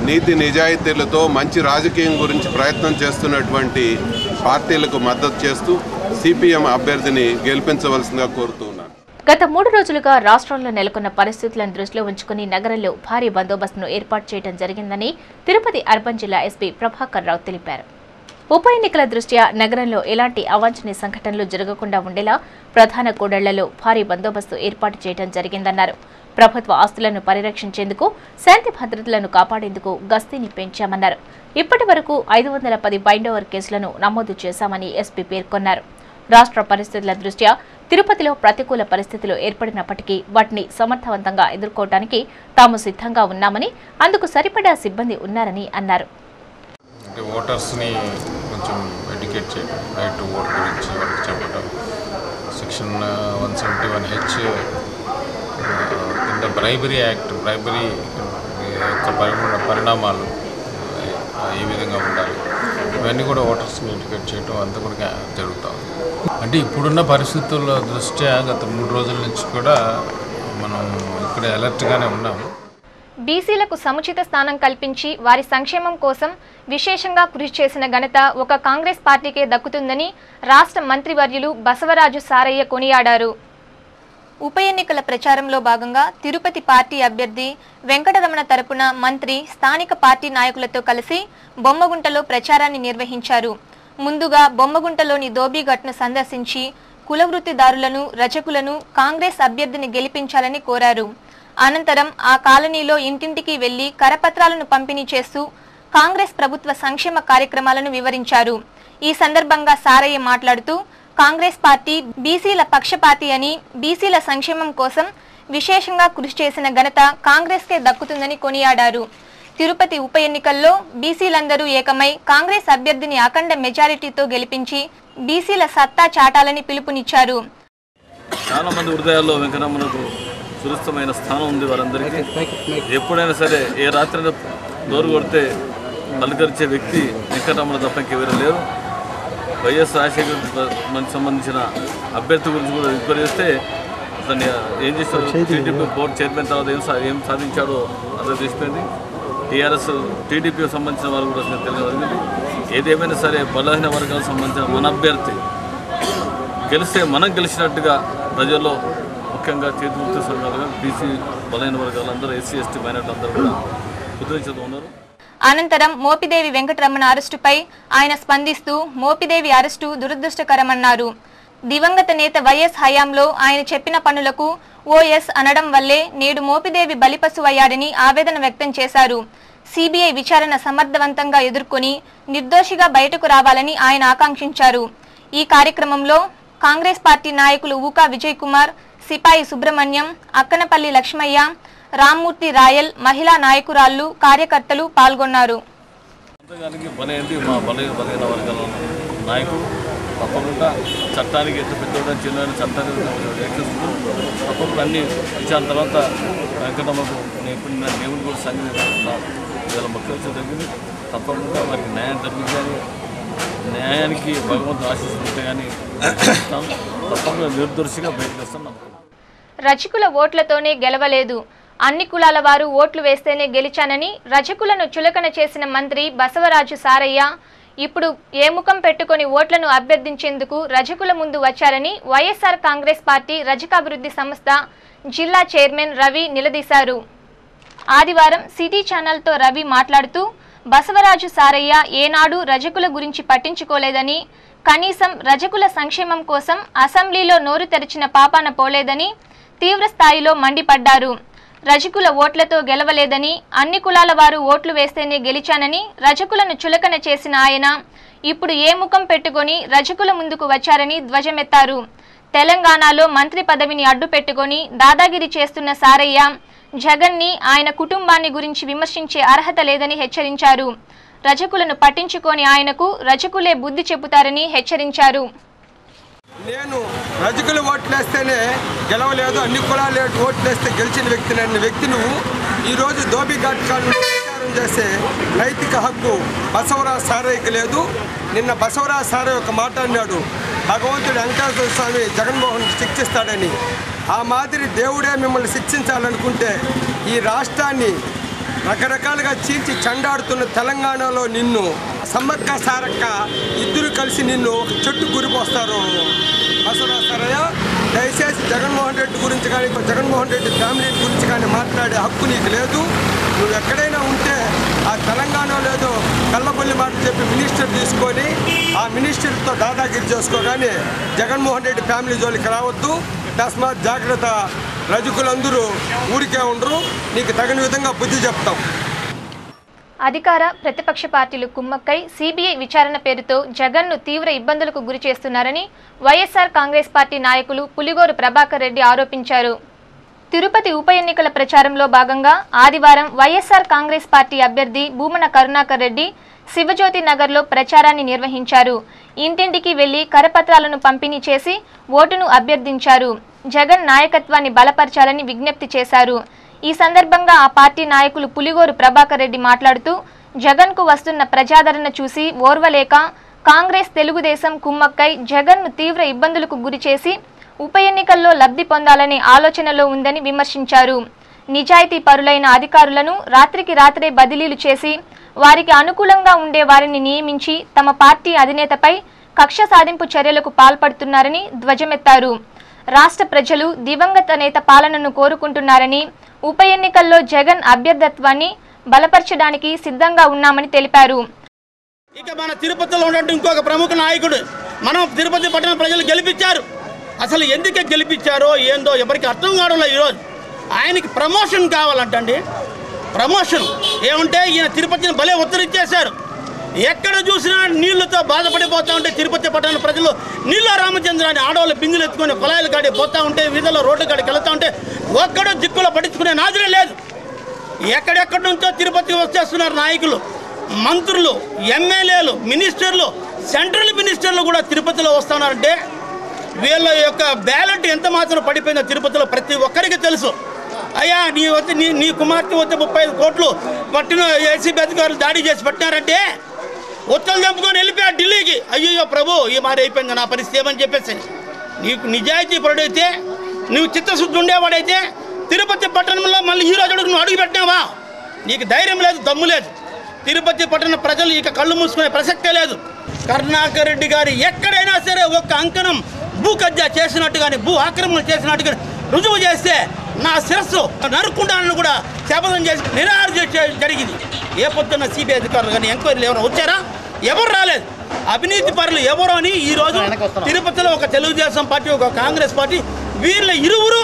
నీతి నిజాయితీలతో మంచి రాజకీయం గురించి ప్రయత్నం చేస్తున్నటువంటి పార్టీలకు మద్దతు చేస్తూ సిపిఎం అభ్యర్థిని గెలిపించవలసిందిగా కోరుతున్నాను. గత 3 రోజులుగా రాష్ట్రంలో నెలకొన్న పరిస్థితులను దృష్టిలో ఉంచుకుని నగరంలో భారీ బందోబస్తును ఏర్పాటు చేయడం జరిగిందని తిరుపతి అర్బన్ జిల్లా ఎస్పీ ప్రభాకర్ రావు తెలిపారు. ఉప ఎన్నికల దృష్ట్యా నగరంలో ఎలాంటి అవాంఛనీయ సంఘటనలు జరగకుండా ఉండేలా ప్రధాన కూడళ్లలో భారీ బందోబస్తు ఏర్పాటు చేయడం జరిగిందన్నారు. ప్రభుత్వ ఆస్తులను పరిరక్షించేందుకు, శాంతి భద్రతలను కాపాడేందుకు గస్తీని పెంచామన్నారు. ఇప్పటి వరకు 510 బైండోవర్ కేసులను నమోదు చేశామని ఎస్పీ పేర్కొన్నారు. రాష్ట్ర పరిస్థితుల దృష్ట్యా తిరుపతిలో ప్రతికూల పరిస్థితులు ఏర్పడినప్పటికీ వాటిని సమర్థవంతంగా ఎదుర్కోవడానికి తాము సిద్ధంగా ఉన్నామని, అందుకు సరిపడా సిబ్బంది ఉన్నారని అన్నారు. ఓటర్స్ని కొంచెం ఎడ్యుకేట్ చేయడం, రైట్ టు ఓట్ గురించి వాళ్ళకి చెప్పడం, సెక్షన్ 171H కింద బ్రైబరీ యాక్ట్, బ్రైబరీ యొక్క పరిణామాలు ఏ విధంగా ఉండాలి, ఇవన్నీ కూడా ఓటర్స్ని ఎడ్యుకేట్ చేయడం అంతా కూడా జరుగుతుంది. అంటే ఇప్పుడున్న పరిస్థితుల దృష్ట్యా గత 3 రోజుల నుంచి కూడా మనం ఇక్కడ అలర్ట్గానే ఉన్నాము. బీసీలకు సముచిత స్థానం కల్పించి వారి సంక్షేమం కోసం విశేషంగా కృషి చేసిన ఘనత ఒక కాంగ్రెస్ పార్టీకే దక్కుతుందని రాష్ట్ర మంత్రివర్యులు బసవరాజు సారయ్య కొనియాడారు. ఉప ఎన్నికల ప్రచారంలో భాగంగా తిరుపతి పార్టీ అభ్యర్థి వెంకటరమణ తరపున మంత్రి స్థానిక పార్టీ నాయకులతో కలిసి బొమ్మగుంటలో ప్రచారాన్ని నిర్వహించారు. ముందుగా బొమ్మగుంటలోని దోబీఘట్ను సందర్శించి కులవృత్తిదారులను, రచకులను కాంగ్రెస్ అభ్యర్థిని గెలిపించాలని కోరారు. అనంతరం ఆ కాలనీలో ఇంటింటికి వెళ్లి కరపత్రాలను పంపిణీ చేస్తూ కాంగ్రెస్ ప్రభుత్వ సంక్షేమ కార్యక్రమాలను వివరించారు. ఈ సందర్భంగా సారయ్య మాట్లాడుతూ కాంగ్రెస్ పార్టీ బీసీల పక్షపాతి అని, బీసీల సంక్షేమం కోసం విశేషంగా కృషి చేసిన ఘనత కాంగ్రెస్కే దక్కుతుందని కొనియాడారు. తిరుపతి ఉప ఎన్నికల్లో బీసీలందరూ ఏకమై కాంగ్రెస్ అభ్యర్థిని అఖండ మెజారిటీతో గెలిపించి బీసీల సత్తా చాటాలని పిలుపునిచ్చారు. చాలా మంది హృదయాల్లో వెంకటరమణకు సురక్షితమైన స్థానం ఉంది. వారందరికీ ఎప్పుడైనా సరే ఏ రాత్రి డోరు కొడితే పలకరించే వ్యక్తి వెంకటరమణ తప్ప ఇంకెవరు లేరు. వైఎస్ రాజశేఖర్ మనకు సంబంధించిన అభ్యర్థి గురించి కూడా ఎంక్వైరీ చేస్తే అతన్ని ఏం చేస్తాడు, టీడీపీ బోర్డు చైర్మన్ తర్వాత ఏం సాధించాడో అతను తెలిసిపోయింది. టీఆర్ఎస్ టీడీపీకి సంబంధించిన వారు కూడా తెలియజేయగలిగింది. ఏదేమైనా సరే బలహీన వర్గాలకు సంబంధించిన మన అభ్యర్థి గెలిస్తే మనం గెలిచినట్టుగా ప్రజల్లో ముఖ్యంగా చేతివృత్తి సంఘాలుగా బీసీ బలహీన వర్గాలందరూ, ఎస్సీ ఎస్టీ మైనార్టీ అందరూ కూడా కృతజ్ఞతతో ఉన్నారు. అనంతరం మోపిదేవి వెంకటరమణ అరెస్టుపై ఆయన స్పందిస్తూ మోపిదేవి అరెస్టు దురదృష్టకరమన్నారు. దివంగత నేత వైఎస్ హయాంలో ఆయన చెప్పిన పనులకు ఓఎస్ అనడం వల్లే నేడు మోపిదేవి బలిపశువయ్యాడని ఆవేదన వ్యక్తం చేశారు. సిబిఐ విచారణ సమర్థవంతంగా ఎదుర్కొని నిర్దోషిగా బయటకు రావాలని ఆయన ఆకాంక్షించారు. ఈ కార్యక్రమంలో కాంగ్రెస్ పార్టీ నాయకులు ఊకా విజయ్ కుమార్, సిపాయి సుబ్రహ్మణ్యం, అక్కనపల్లి లక్ష్మయ్య, రామ్మూర్తి రాయల్, మహిళా నాయకురాళ్లు, కార్యకర్తలు పాల్గొన్నారు. తప్పకుండా చట్టానికి ఎంత పెద్ద చిన్న చట్టాన్ని తప్పకుండా అన్ని విచారణ తర్వాత వెంకటమ్మకు నేను దేవుని కూడా సంగీతం ఇవాళ మొక్కలు తగ్గింది. తప్పకుండా వారికి న్యాయం జరిగింది కానీ న్యాయానికి భగవంతుడు ఆశిస్తుంటే కానీ తప్పకుండా నిర్దోషిగా బయటకు వస్తాను. రజకుల ఓట్లతోనే గెలవలేదు, అన్ని కులాల వారు ఓట్లు వేస్తేనే గెలిచానని రజకులను చులకన చేసిన మంత్రి బసవరాజు సారయ్య ఇప్పుడు ఏ ముఖం పెట్టుకుని ఓట్లను అభ్యర్థించేందుకు రజకుల ముందు వచ్చారని వైఎస్ఆర్ కాంగ్రెస్ పార్టీ రజకాభివృద్ధి సంస్థ జిల్లా చైర్మన్ రవి నిలదీశారు. ఆదివారం సిటీ ఛానల్తో రవి మాట్లాడుతూ బసవరాజు సారయ్య ఏనాడు రజకుల గురించి పట్టించుకోలేదని, కనీసం రజకుల సంక్షేమం కోసం అసెంబ్లీలో నోరు తెరిచిన పాపాన పోలేదని తీవ్ర స్థాయిలో మండిపడ్డారు. రజకుల ఓట్లతో గెలవలేదని, అన్ని కులాల వారు ఓట్లు వేస్తేనే గెలిచానని రజకులను చులకన చేసిన ఆయన ఇప్పుడు ఏ ముఖం పెట్టుకొని రజకుల ముందుకు వచ్చారని ధ్వజమెత్తారు. తెలంగాణలో మంత్రి పదవిని అడ్డు పెట్టుకొని దాదాగిరి చేస్తున్న సారయ్య జగన్ని, ఆయన కుటుంబాన్ని గురించి విమర్శించే అర్హత లేదని హెచ్చరించారు. రజకులను పట్టించుకొని ఆయనకు రజకులే బుద్ధి చెబుతారని హెచ్చరించారు. నేను రజకులు ఓట్లేస్తేనే గెలవలేదు, అన్ని కులాలు ఓట్లేస్తే గెలిచిన వ్యక్తి నువ్వు ఈరోజు దోబిఘాట్ కాలంలో ప్రచారం చేసే నైతిక హక్కు బసవరాజు సారయ్యకి లేదు. నిన్న బసవరాజు సారయ్య ఒక మాట అన్నాడు, భగవంతుడు వెంకటేశ్వర స్వామి జగన్మోహన్ శిక్షిస్తాడని. ఆ మాదిరి దేవుడే మిమ్మల్ని శిక్షించాలనుకుంటే ఈ రాష్ట్రాన్ని రకరకాలుగా చీల్చి చెండాడుతున్న తెలంగాణలో నిన్ను సమ్మక్క సారక్క ఇద్దరు కలిసి నిన్ను ఒక చెట్టు గురిపోస్తారు. బసవరాజయ్య, దయచేసి జగన్మోహన్ రెడ్డి గురించి కానీ జగన్మోహన్ రెడ్డి ఫ్యామిలీ గురించి కానీ మాట్లాడే హక్కు నీకు లేదు. నువ్వు ఎక్కడైనా ఉంటే ఆ తెలంగాణలో ఏదో కళ్ళబొల్లి మాట చెప్పి మినిస్టర్ తీసుకొని ఆ మినిస్టర్తో దాదాగిరి చేసుకో, కానీ జగన్మోహన్ రెడ్డి ఫ్యామిలీ జోలికి రావద్దు. తస్మాత్ జాగ్రత్త. రజకులందరూ ఊరికే ఉండరు, నీకు తగిన విధంగా బుద్ధి చెప్తాం. అధికార ప్రతిపక్ష పార్టీలు కుమ్మక్కై సిబిఐ విచారణ పేరుతో జగన్ను తీవ్ర ఇబ్బందులకు గురి చేస్తున్నారని వైఎస్ఆర్ కాంగ్రెస్ పార్టీ నాయకులు పులిగోరు ప్రభాకర్ రెడ్డి ఆరోపించారు. తిరుపతి ఉప ఎన్నికల ప్రచారంలో భాగంగా ఆదివారం వైఎస్ఆర్ కాంగ్రెస్ పార్టీ అభ్యర్థి భూమన కరుణాకర్ రెడ్డి శివజ్యోతి నగర్లో ప్రచారాన్ని నిర్వహించారు. ఇంటింటికి వెళ్లి కరపత్రాలను పంపిణీ చేసి ఓటును అభ్యర్థించారు. జగన్ నాయకత్వాన్ని బలపరచాలని విజ్ఞప్తి చేశారు. ఈ సందర్భంగా ఆ పార్టీ నాయకులు పులిగోరు ప్రభాకర్ రెడ్డి మాట్లాడుతూ జగన్కు వస్తున్న ప్రజాదరణ చూసి ఓర్వలేక కాంగ్రెస్ తెలుగుదేశం కుమ్మక్కై జగన్ను తీవ్ర ఇబ్బందులకు గురిచేసి ఉప ఎన్నికల్లో లబ్ధి పొందాలనే ఆలోచనలో ఉందని విమర్శించారు. నిజాయితీ పరులైన అధికారులను రాత్రికి రాత్రే బదిలీలు చేసి వారికి అనుకూలంగా ఉండే వారిని నియమించి తమ పార్టీ అధినేతపై కక్ష సాధింపు చర్యలకు పాల్పడుతున్నారని ధ్వజమెత్తారు. రాష్ట్ర ప్రజలు దివంగత నేత పాలనను కోరుకుంటున్నారని ఉప ఎన్నికల్లో జగన్ అభ్యర్థత్వాన్ని బలపరచడానికి సిద్ధంగా ఉన్నామని తెలిపారు. ఇక మన తిరుపతిలో ఉన్నట్టు ఇంకొక ప్రముఖ నాయకుడు మనం తిరుపతి పట్టణ ప్రజలు గెలిపించారు. అసలు ఎందుకు గెలిపించారో ఏందో ఎవరికి అర్థం కావడం లేదు. ఈరోజు ఆయనకి ప్రమోషన్ కావాలంటండి. ప్రమోషన్ ఏమంటే ఈయన తిరుపతిని భలే ఉత్తరించేశారు. ఎక్కడ చూసినా నీళ్లతో బాధపడిపోతూ ఉంటే తిరుపతి పట్టణ ప్రజలు నీళ్ళ రామచంద్ర అని ఆడవాళ్ళు బిందులు ఎత్తుకొని పొలాయిల కాడి పోతూ ఉంటే వీధిలో రోడ్డు కాడికి వెళ్తూ ఉంటే ఒక్కడో దిక్కులో పట్టించుకునే నాదులే లేదు. ఎక్కడెక్కడి నుంచో తిరుపతికి వచ్చేస్తున్నారు నాయకులు, మంత్రులు, ఎమ్మెల్యేలు, మినిస్టర్లు, సెంట్రల్ మినిస్టర్లు కూడా తిరుపతిలో వస్తున్నారంటే వీళ్ళ యొక్క బ్యాలెట్ ఎంత మాత్రం పడిపోయిందో తిరుపతిలో ప్రతి ఒక్కరికి తెలుసు. అయ్యా నీ కుమార్తె వద్ద 35 కోట్లు పట్టిన ఏసీబీ అధికారులు దాడి చేసి పట్టినారంటే ఒత్తులు చంపుకొని వెళ్ళిపోయాడు ఢిల్లీకి. అయ్యో ప్రభు ఈ మారి అయిపోయింది నా పరిస్థితి ఏమని చెప్పేసి. నీకు నిజాయితీ పరుడైతే నువ్వు చిత్తశుద్ధి ఉండేవాడైతే తిరుపతి పట్టణంలో మళ్ళీ ఈ రోజు నువ్వు అడుగు పెట్టినావా? నీకు ధైర్యం లేదు, దమ్ము లేదు. తిరుపతి పట్టణ ప్రజలు ఇక కళ్ళు మూసుకునే ప్రసక్తే లేదు. కరుణాకర్ రెడ్డి గారు ఎక్కడైనా సరే ఒక్క అంకణం భూ కబ్జా చేసినట్టు కానీ భూ ఆక్రమణ చేసినట్టు కానీ రుజువు చేస్తే నా శిరస్సు నరుక్కుంటానని కూడా శపథం చేసి నిరాహార జరిగింది. ఏ పొద్దున్న సిబిఐ అధికారులు కానీ ఎంక్వైరీలు ఎవరు వచ్చారా? ఎవరు రాలేదు. అవినీతి పరులు ఎవరు అని ఈరోజు తిరుపతిలో ఒక తెలుగుదేశం పార్టీ, ఒక కాంగ్రెస్ పార్టీ, వీళ్ళ ఇరువురు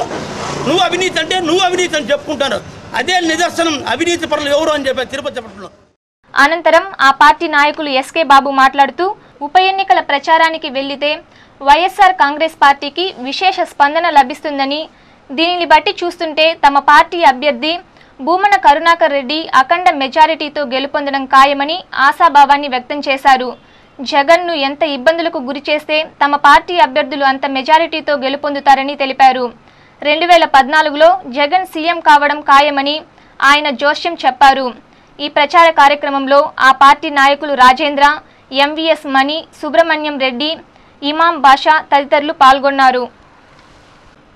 నువ్వు అవినీతి అంటే నువ్వు అవినీతి అని చెప్పుకుంటారు. అదే నిదర్శనం అవినీతి పరులు ఎవరు అని చెప్పారు తిరుపతి పట్టణంలో. అనంతరం ఆ పార్టీ నాయకులు ఎస్కే బాబు మాట్లాడుతూ ఉప ఎన్నికల ప్రచారానికి వెళ్లితే వైఎస్ఆర్ కాంగ్రెస్ పార్టీకి విశేష స్పందన లభిస్తుందని, దీనిని బట్టి చూస్తుంటే తమ పార్టీ అభ్యర్థి భూమన కరుణాకర్ రెడ్డి అఖండ మెజారిటీతో గెలుపొందడం ఖాయమని ఆశాభావాన్ని వ్యక్తం చేశారు. జగన్ను ఎంత ఇబ్బందులకు గురి చేస్తే తమ పార్టీ అభ్యర్థులు అంత మెజారిటీతో గెలుపొందుతారని తెలిపారు. 2014లో జగన్ సీఎం కావడం ఖాయమని ఆయన జోస్యం చెప్పారు. ఈ ప్రచార కార్యక్రమంలో ఆ పార్టీ నాయకులు రాజేంద్ర, ఎంవీఎస్ మణి, సుబ్రహ్మణ్యం రెడ్డి, ఇమాం బాషా తదితరులు పాల్గొన్నారు.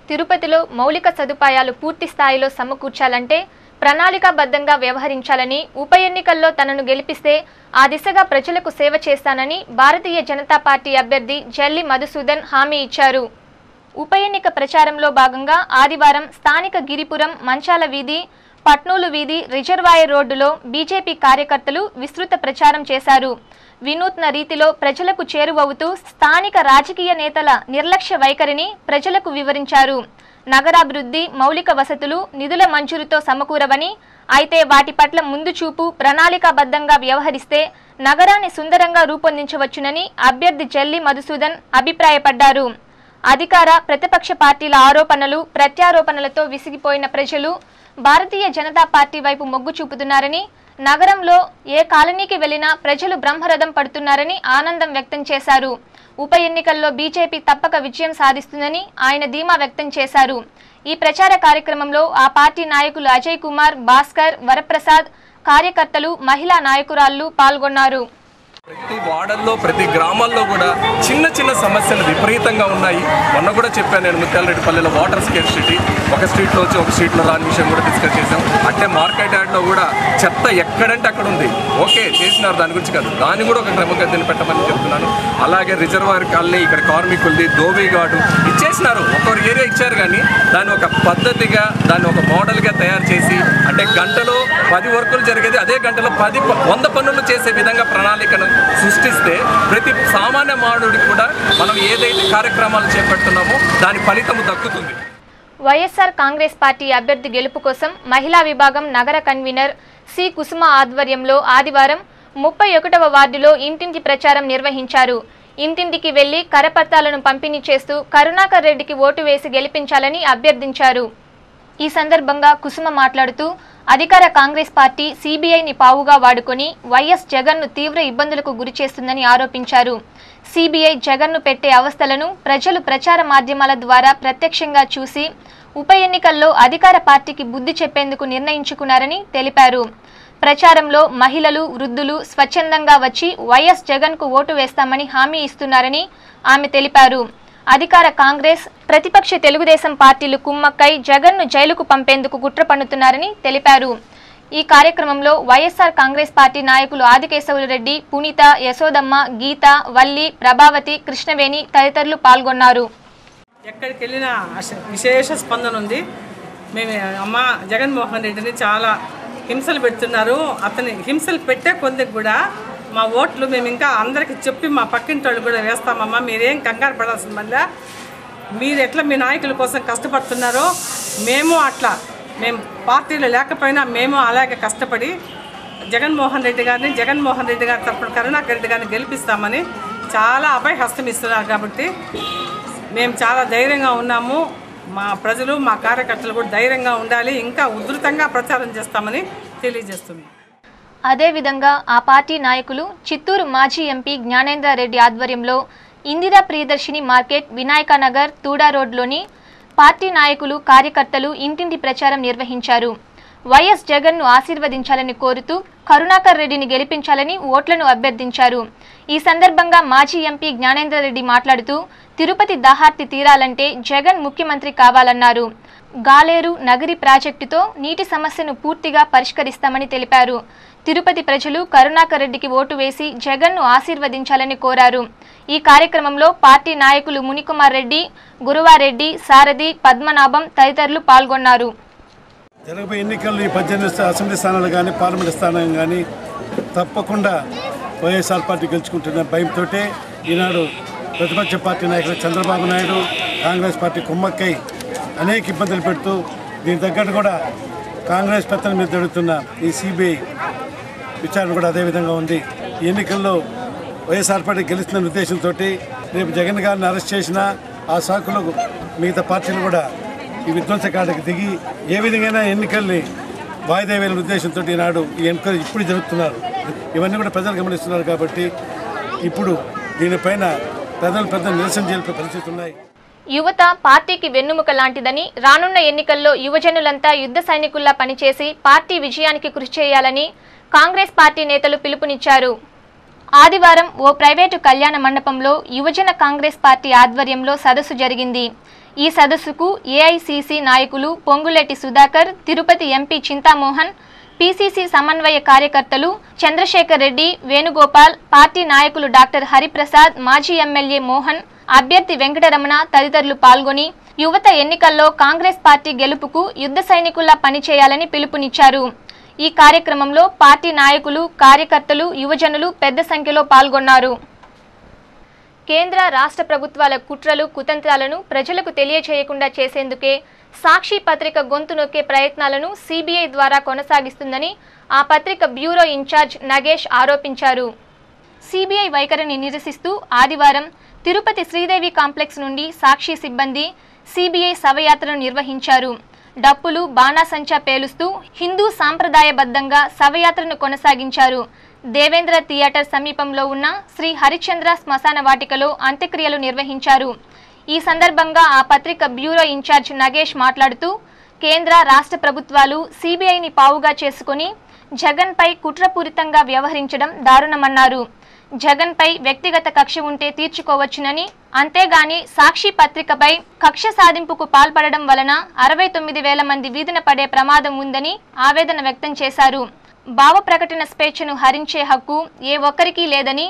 తిరుపతిలో మౌలిక సదుపాయాలు పూర్తి స్థాయిలో సమకూర్చాలంటే ప్రణాళికాబద్ధంగా వ్యవహరించాలని, ఉప ఎన్నికల్లో తనను గెలిపిస్తే ఆ దిశగా ప్రజలకు సేవ చేస్తానని భారతీయ జనతా పార్టీ అభ్యర్థి జల్లి మధుసూదన్ హామీ ఇచ్చారు. ఉప ఎన్నిక ప్రచారంలో భాగంగా ఆదివారం స్థానిక గిరిపురం, మంచాల వీధి, పట్నూలు వీధి, రిజర్వాయర్ రోడ్డులో బీజేపీ కార్యకర్తలు విస్తృత ప్రచారం చేశారు. వినూత్న రీతిలో ప్రజలకు చేరువవుతూ స్థానిక రాజకీయ నేతల నిర్లక్ష్య వైఖరిని ప్రజలకు వివరించారు. నగరాభివృద్ధి, మౌలిక వసతులు నిధుల మంజూరుతో సమకూరవని, అయితే వాటి పట్ల ముందు చూపు, ప్రణాళికాబద్ధంగా వ్యవహరిస్తే నగరాన్ని సుందరంగా రూపొందించవచ్చునని అభ్యర్థి జల్లి మధుసూదన్ అభిప్రాయపడ్డారు. అధికార ప్రతిపక్ష పార్టీల ఆరోపణలు, ప్రత్యారోపణలతో విసిగిపోయిన ప్రజలు భారతీయ జనతా పార్టీ వైపు మొగ్గు చూపుతున్నారని, నగరంలో ఏ కాలనీకి వెళ్లినా ప్రజలు బ్రహ్మరథం పడుతున్నారని ఆనందం వ్యక్తం చేశారు. ఉప ఎన్నికల్లో బీజేపీ తప్పక విజయం సాధిస్తుందని ఆయన ధీమా వ్యక్తం చేశారు. ఈ ప్రచార కార్యక్రమంలో ఆ పార్టీ నాయకులు అజయ్ కుమార్, భాస్కర్, వరప్రసాద్, కార్యకర్తలు, మహిళా నాయకురాళ్లు పాల్గొన్నారు. ప్రతి వార్డుల్లో, ప్రతి గ్రామాల్లో కూడా చిన్న చిన్న సమస్యలు విపరీతంగా ఉన్నాయి. మొన్న కూడా చెప్పాను నేను, ముత్యాలరెడ్డిపల్లిలో వాటర్ స్కేర్సిటీ, ఒక స్ట్రీట్లో వచ్చి ఒక స్ట్రీట్లో రాని విషయం కూడా డిస్కస్ చేసాం. అంటే మార్కెట్ యార్డ్లో కూడా చెత్త ఎక్కడంటే అక్కడ ఉంది. ఓకే చేసినారు, దాని గురించి కాదు, దాన్ని కూడా ఒక క్రమగతిని పెట్టమని చెప్తున్నాను. అలాగే రిజర్వాయర్ కాలనీ, ఇక్కడ కార్మికులది ధోబీఘాటు ఇచ్చేసినారు, ఒక్కొక్క ఏరియా ఇచ్చారు, కానీ దాన్ని ఒక పద్ధతిగా దాన్ని ఒక మోడల్గా తయారు చేసి, అంటే గంటలో 10 వర్కులు జరిగేది అదే గంటలో 100 పనులు చేసే విధంగా ప్రణాళికను సృష్టిస్తే ప్రతి సామాన్య మానవుడికి కూడా మనం ఏదైతే కార్యక్రమాలు చేపడుతున్నామో దాని ఫలితం దక్కుతుంది. వైఎస్ఆర్ కాంగ్రెస్ పార్టీ అభ్యర్థి గెలుపు కోసం మహిళా విభాగం నగర కన్వీనర్ సి కుసుమ ఆధ్వర్యంలో ఆదివారం 31వ వార్డులో ఇంటింటి ప్రచారం నిర్వహించారు. ఇంటింటికి వెళ్లి కరపత్రాలను పంపిణీ చేస్తూ కరుణాకర్ రెడ్డికి ఓటు వేసి గెలిపించాలని అభ్యర్థించారు. ఈ సందర్భంగా కుసుమ మాట్లాడుతూ అధికార కాంగ్రెస్ పార్టీ సిబిఐని పావుగా వాడుకొని వైఎస్ జగన్ను తీవ్ర ఇబ్బందులకు గురిచేస్తుందని ఆరోపించారు. సిబిఐ జగన్ను పెట్టే అవస్థలను ప్రజలు ప్రచార మాధ్యమాల ద్వారా ప్రత్యక్షంగా చూసి ఉప ఎన్నికల్లో అధికార పార్టీకి బుద్ధి చెప్పేందుకు నిర్ణయించుకున్నారని తెలిపారు. ప్రచారంలో మహిళలు, వృద్ధులు స్వచ్ఛందంగా వచ్చి వైఎస్ జగన్కు ఓటు వేస్తామని హామీ ఇస్తున్నారని ఆమె తెలిపారు. అధికార కాంగ్రెస్, ప్రతిపక్ష తెలుగుదేశం పార్టీలు కుమ్మక్కై జగన్ను జైలుకు పంపేందుకు కుట్ర పన్నుతున్నారని తెలిపారు. ఈ కార్యక్రమంలో వైఎస్ఆర్ కాంగ్రెస్ పార్టీ నాయకులు ఆదికేశవులరెడ్డి, పునీత, యశోదమ్మ, గీత, వల్లి, ప్రభావతి, కృష్ణవేణి తదితరులు పాల్గొన్నారు. ఎక్కడికి వెళ్ళినా విశేష స్పందన ఉంది. మేము అమ్మ జగన్మోహన్ రెడ్డిని చాలా హింసలు పెడుతున్నారు. అతని హింసలు పెట్టే కొద్దికి కూడా మా ఓట్లు మేము ఇంకా అందరికీ చెప్పి మా పక్కింటి వాళ్ళు కూడా వేస్తామమ్మా, మీరేం కంగారు పడాల్సిన మళ్ళీ మీరు ఎట్లా మీ నాయకుల కోసం కష్టపడుతున్నారో మేము అట్లా, మేము పార్టీలో లేకపోయినా మేము అలాగే కష్టపడి జగన్మోహన్ రెడ్డి గారి తరపున కరుణాకర్ రెడ్డి గారిని గెలిపిస్తామని చాలా అభయహస్తం ఇస్తున్నారు. కాబట్టి మేము చాలా ధైర్యంగా ఉన్నాము. మా ప్రజలు, మా కార్యకర్తలు కూడా ధైర్యంగా ఉండాలి. ఇంకా ఉధృతంగా ప్రచారం చేస్తామని తెలియజేస్తున్నాం. అదేవిధంగా ఆ పార్టీ నాయకులు చిత్తూరు మాజీ ఎంపీ జ్ఞానేంద్రారెడ్డి ఆధ్వర్యంలో ఇందిరా ప్రియదర్శిని మార్కెట్, వినాయకనగర్, తూడా రోడ్లోని పార్టీ నాయకులు, కార్యకర్తలు ఇంటింటి ప్రచారం నిర్వహించారు. వైఎస్ జగన్ను ఆశీర్వదించాలని కోరుతూ కరుణాకర్ రెడ్డిని గెలిపించాలని ఓట్లను అభ్యర్థించారు. ఈ సందర్భంగా మాజీ ఎంపీ జ్ఞానేంద్రారెడ్డి మాట్లాడుతూ తిరుపతి దాహార్తి తీరాలంటే జగన్ ముఖ్యమంత్రి కావాలన్నారు. గాలేరు నగరి ప్రాజెక్టుతో నీటి సమస్యను పూర్తిగా పరిష్కరిస్తామని తెలిపారు. తిరుపతి ప్రజలు కరుణాకర్ రెడ్డికి ఓటు వేసి జగన్ను ఆశీర్వదించాలని కోరారు. ఈ కార్యక్రమంలో పార్టీ నాయకులు మునికుమార్ రెడ్డి, గురువారెడ్డి, సారథి, పద్మనాభం తదితరులు పాల్గొన్నారు. జరగబోయే ఎన్నికల్లో ఈ 18 అసెంబ్లీ స్థానాలు కానీ పార్లమెంట్ స్థానం కానీ తప్పకుండా వైఎస్ఆర్ పార్టీ గెలుచుకుంటున్న భయంతో ఈనాడు ప్రతిపక్ష పార్టీ నాయకులు చంద్రబాబు నాయుడు, కాంగ్రెస్ పార్టీ కుమ్మక్కై అనేక ఇబ్బందులు పెడుతూ దీని తగ్గట్టు కూడా కాంగ్రెస్ పెత్తనం మీద జరుగుతున్న ఈ సిబిఐ విచారణ కూడా అదేవిధంగా ఉంది. ఈ ఎన్నికల్లో వైఎస్ఆర్ పార్టీ గెలుస్తున్న ఉద్దేశంతో రేపు జగన్ గారిని అరెస్ట్ చేసిన ఆ సాకులు మిగతా పార్టీలు కూడా ఈ విధ్వంసకాండకి దిగి ఏ విధంగా ఎన్నికల్ని వాయిదా వేయాలనే ఉద్దేశంతో ఈనాడు ఈ ఎన్నికలు ఇప్పుడు జరుగుతున్నారు. ఇవన్నీ కూడా ప్రజలు గమనిస్తున్నారు. కాబట్టి ఇప్పుడు దీనిపైన ప్రజలు పెద్ద నిరసన చేయాల్సిన పరిస్థితులు ఉన్నాయి. యువత పార్టీకి వెన్నుముక లాంటిదని, రానున్న ఎన్నికల్లో యువజనులంతా యుద్ధ సైనికుల్లా పనిచేసి పార్టీ విజయానికి కృషి చేయాలని కాంగ్రెస్ పార్టీ నేతలు పిలుపునిచ్చారు. ఆదివారం ఓ ప్రైవేటు కళ్యాణ మండపంలో యువజన కాంగ్రెస్ పార్టీ ఆధ్వర్యంలో సదస్సు జరిగింది. ఈ సదస్సుకు ఏఐసిసి నాయకులు పొంగులేటి సుధాకర్, తిరుపతి ఎంపీ చింతామోహన్, పిసిసి సమన్వయ కార్యకర్తలు చంద్రశేఖర్ రెడ్డి, వేణుగోపాల్, పార్టీ నాయకులు డాక్టర్ హరిప్రసాద్, మాజీ ఎమ్మెల్యే మోహన్, అభ్యర్థి వెంకటరమణ తదితరులు పాల్గొని యువత ఎన్నికల్లో కాంగ్రెస్ పార్టీ గెలుపుకు యుద్ధ సైనికుల్లా పనిచేయాలని పిలుపునిచ్చారు. ఈ కార్యక్రమంలో పార్టీ నాయకులు, కార్యకర్తలు, యువజనులు పెద్ద సంఖ్యలో పాల్గొన్నారు. కేంద్ర, రాష్ట్ర ప్రభుత్వాల కుట్రలు, కుతంత్రాలను ప్రజలకు తెలియజేయకుండా చేసేందుకే సాక్షి పత్రిక గొంతు నొక్కే ప్రయత్నాలను సిబిఐ ద్వారా కొనసాగిస్తుందని ఆ పత్రిక బ్యూరో ఇన్ఛార్జ్ నగేష్ ఆరోపించారు. సిబిఐ వైఖరిని నిరసిస్తూ ఆదివారం తిరుపతి శ్రీదేవి కాంప్లెక్స్ నుండి సాక్షి సిబ్బంది సిబిఐ శవయాత్రను నిర్వహించారు. డప్పులు, బాణాసంచా పేలుస్తూ హిందూ సాంప్రదాయబద్ధంగా శవయాత్రను కొనసాగించారు. దేవేంద్ర థియేటర్ సమీపంలో ఉన్న శ్రీ హరిశ్చంద్ర శ్మశాన వాటికలో అంత్యక్రియలు నిర్వహించారు. ఈ సందర్భంగా ఆ పత్రిక బ్యూరో ఇన్ఛార్జ్ నగేష్ మాట్లాడుతూ కేంద్ర, రాష్ట్ర ప్రభుత్వాలు సిబిఐని పావుగా చేసుకుని జగన్పై కుట్రపూరితంగా వ్యవహరించడం దారుణమన్నారు. జగన్పై వ్యక్తిగత కక్ష ఉంటే తీర్చుకోవచ్చునని, అంతేగాని సాక్షి పత్రికపై కక్ష సాధింపుకు పాల్పడడం వలన 69,000 మంది వీధిన పడే ప్రమాదం ఉందని ఆవేదన వ్యక్తం చేశారు. భావ ప్రకటన స్వేచ్ఛను హరించే హక్కు ఏ ఒక్కరికీ లేదని,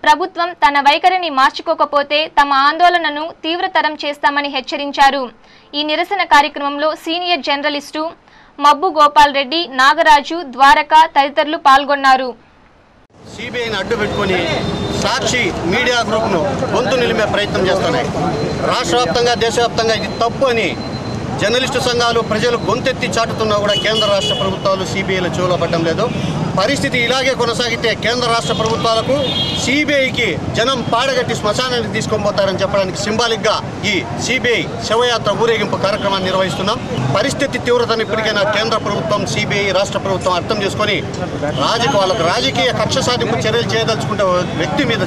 ప్రభుత్వం తన వైఖరిని మార్చుకోకపోతే తమ ఆందోళనను తీవ్రతరం చేస్తామని హెచ్చరించారు. ఈ నిరసన కార్యక్రమంలో సీనియర్ జర్నలిస్టు మబ్బు గోపాల్ రెడ్డి, నాగరాజు, ద్వారక తదితరులు పాల్గొన్నారు. సిబిఐని అడ్డు పెట్టుకొని సాక్షి మీడియా గ్రూప్ను గొంతు నిలిమే ప్రయత్నం చేస్తున్నాయి. రాష్ట్ర వ్యాప్తంగా దేశవ్యాప్తంగా ఇది తప్పు అని జర్నలిస్టు సంఘాలు ప్రజలు గొంతెత్తి చాటుతున్నా కూడా కేంద్ర రాష్ట్ర ప్రభుత్వాలు సిబిఐల చెవులో పడడం లేదు. పరిస్థితి ఇలాగే కొనసాగితే కేంద్ర రాష్ట్ర ప్రభుత్వాలకు సిబిఐకి జనం పాడగట్టి శ్మశానానికి తీసుకొని పోతారని చెప్పడానికి సింబాలిక్గా ఈ సిబిఐ శవయాత్ర ఊరేగింపు కార్యక్రమాన్ని నిర్వహిస్తున్నాం. పరిస్థితి తీవ్రతను ఇప్పటికైనా కేంద్ర ప్రభుత్వం, సిబిఐ, రాష్ట్ర ప్రభుత్వం అర్థం చేసుకొని వాళ్ళకు రాజకీయ కక్ష సాధింపు చర్యలు చేయదలుచుకుంటే వ్యక్తి మీద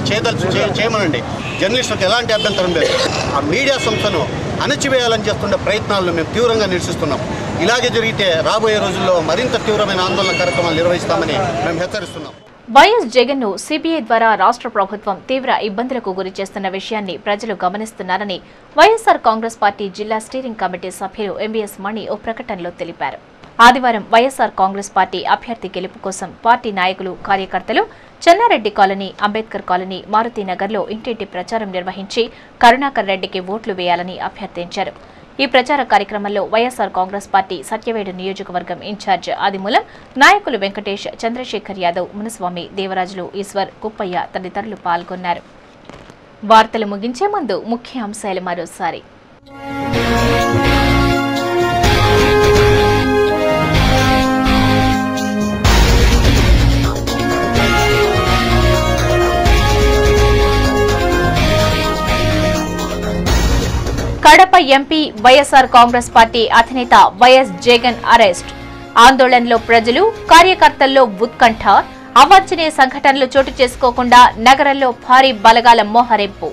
చేయమనండి. జర్నలిస్టులకు ఎలాంటి అభ్యంతరం లేదు. ఆ మీడియా సంస్థను అణచివేయాలని చేస్తున్న ప్రయత్నాలను మేము తీవ్రంగా నిరసిస్తున్నాం. ఇలాగే జరిగితే రాబోయే రోజుల్లో మరింత తీవ్రమైన ఆందోళన కార్యక్రమాలు నిర్వహిస్తామని మేము హెచ్చరిస్తున్నాం. వైఎస్ జగన్ ను సిబిఐ ద్వారా రాష్ట్ర ప్రభుత్వం తీవ్ర ఇబ్బందులకు గురి చేస్తున్న విషయాన్ని ప్రజలు గమనిస్తున్నారని వైఎస్ఆర్ కాంగ్రెస్ పార్టీ జిల్లా స్టీరింగ్ కమిటీ సభ్యులు ఎంబీఎస్ మణి ఓ ప్రకటనలో తెలిపారు. ఆదివారం వైఎస్ఆర్ కాంగ్రెస్ పార్టీ అభ్యర్థి గెలుపు కోసం పార్టీ నాయకులు, కార్యకర్తలు చెన్నారెడ్డి కాలనీ, అంబేద్కర్ కాలనీ, మారుతినగర్లో ఇంటింటి ప్రచారం నిర్వహించి కరుణాకర్ రెడ్డికి ఓట్లు వేయాలని అభ్యర్థించారు. ఈ ప్రచార కార్యక్రమంలో వైఎస్ఆర్ కాంగ్రెస్ పార్టీ సత్యవేడు నియోజకవర్గం ఇన్ఛార్జ్ ఆదిమూలం, నాయకులు వెంకటేష్, చంద్రశేఖర్ యాదవ్, మునుస్వామి, దేవరాజులు, ఈశ్వర్, కుప్పయ్య తదితరులు పాల్గొన్నారు. వార్తలు ముగించే ముందు ముఖ్య అంశాలు మరోసారి. కడప ఎంపీ వైఎస్ఆర్ కాంగ్రెస్ పార్టీ అధినేత వైఎస్ జగన్ అరెస్ట్. ఆందోళనలో ప్రజలు, కార్యకర్తల్లో ఉత్కంఠ. అవాంఛనీయ సంఘటనలు చోటు చేసుకోకుండా నగరంలో భారీ బలగాల మోహరింపు.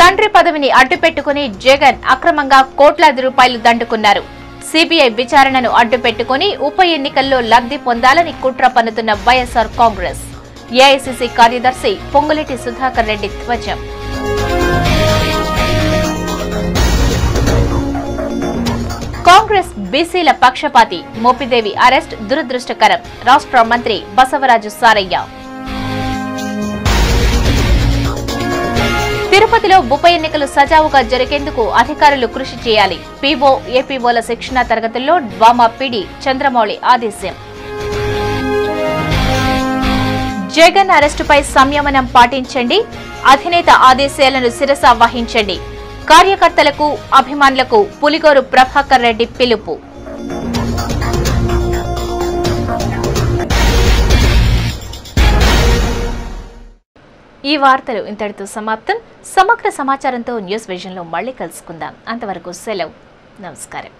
తండ్రి పదవిని అడ్డుపెట్టుకుని జగన్ అక్రమంగా కోట్లాది రూపాయలు దండుకున్నారు. సిబిఐ విచారణను అడ్డుపెట్టుకుని ఉప ఎన్నికల్లో లబ్ధి పొందాలని కుట్ర పన్నుతున్న వైఎస్ఆర్ కాంగ్రెస్. ఏఐసీసీ కార్యదర్శి పొంగులేటి సుధాకర్ రెడ్డి ధ్వజం. కాంగ్రెస్ బీసీల పక్షపాతి మోపిదేవి అరెస్ట్ దురదృష్టకరం. రాష్ట్ర మంత్రి బసవరాజు సారయ్య. తిరుపతిలో ఉప ఎన్నికలు సజావుగా జరిగేందుకు అధికారులు కృషి చేయాలి. పీఓ, ఏపీఓల శిక్షణా తరగతుల్లో డ్వామా పీడీ చంద్రమౌళి ఆదేశం. జగన్ అరెస్టుపై సంయమనం పాటించండి. అధినేత ఆదేశాలను శిరస వహించండి. కార్యకర్తలకు, అభిమానులకు పులిగోరు ప్రభాకర్ రెడ్డి పిలుపు. ఈ వార్తలు ఇంతటితో సమాప్తం. సమగ్ర సమాచారంతో న్యూస్ విజన్లో మళ్లీ కలుసుకుందాం. అంతవరకు సెలవు. నమస్కారం.